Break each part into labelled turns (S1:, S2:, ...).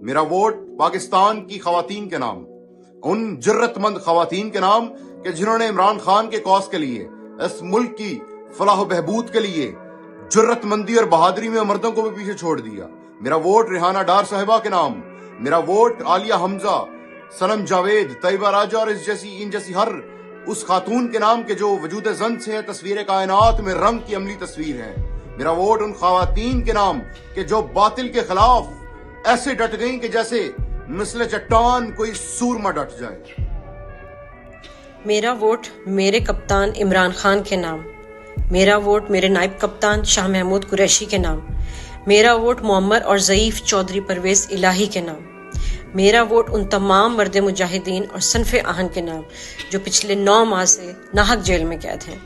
S1: میرا ووٹ پاکستان کی خواتین کے نام، ان جرت مند خواتین کے نام کہ جنہوں نے عمران خان کے کاز کے لیے، اس ملک کی فلاح و بہبود کے لیے جرت مندی اور بہادری میں مردوں کو بھی پیچھے چھوڑ دیا۔ میرا ووٹ ریحانہ ڈار صاحبہ کے نام، میرا ووٹ عالیہ حمزہ، صنم جاوید، طیبہ راجہ اور ان جیسی ہر اس خاتون کے نام کے جو وجود زن سے ہے، تصویر کائنات میں رنگ کی عملی تصویر ہے۔ میرا ووٹ ان خواتین کے نام کہ جو باطل کے خلاف ایسے ڈٹ گئیں کہ جیسے مثل چٹان کوئی سورما ڈٹ جائے۔
S2: میرا ووٹ میرے کپتان عمران خان کے نام، میرا ووٹ میرے نائب کپتان شاہ محمود قریشی کے نام، میرا ووٹ معمر اور ضعیف چودھری پرویز الہی کے نام، میرا ووٹ ان تمام مرد مجاہدین اور صنف آہن کے نام جو پچھلے 9 ماہ سے ناحق جیل میں قید ہیں،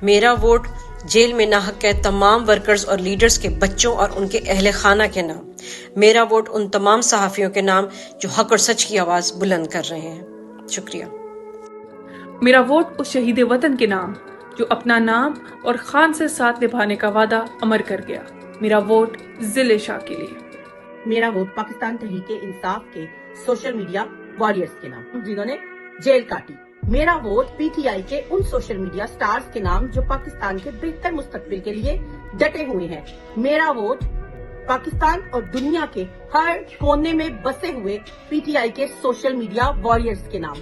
S2: میرا ووٹ جیل میں ناحق قید تمام ورکرز اور لیڈرز کے بچوں اور ان کے اہل خانہ کے نام، میرا ووٹ ان تمام صحافیوں کے نام جو حق اور سچ کی آواز بلند کر رہے ہیں۔ شکریہ۔
S3: میرا ووٹ اس شہید وطن کے نام جو اپنا نام اور خان سے ساتھ نبھانے کا وعدہ امر کر گیا، میرا ووٹ ذل شاہ کے لیے۔
S4: میرا ووٹ پاکستان تحریک انصاف کے سوشل میڈیا واریئرز کے نام جنہوں نے جیل کاٹی، میرا ووٹ پی ٹی آئی کے ان سوشل میڈیا سٹارز کے نام جو پاکستان کے بہتر مستقبل کے لیے ڈٹے ہوئے ہیں، میرا ووٹ پاکستان اور دنیا کے ہر کونے میں بسے ہوئے پی ٹی آئی کے سوشل میڈیا واریئرز کے نام۔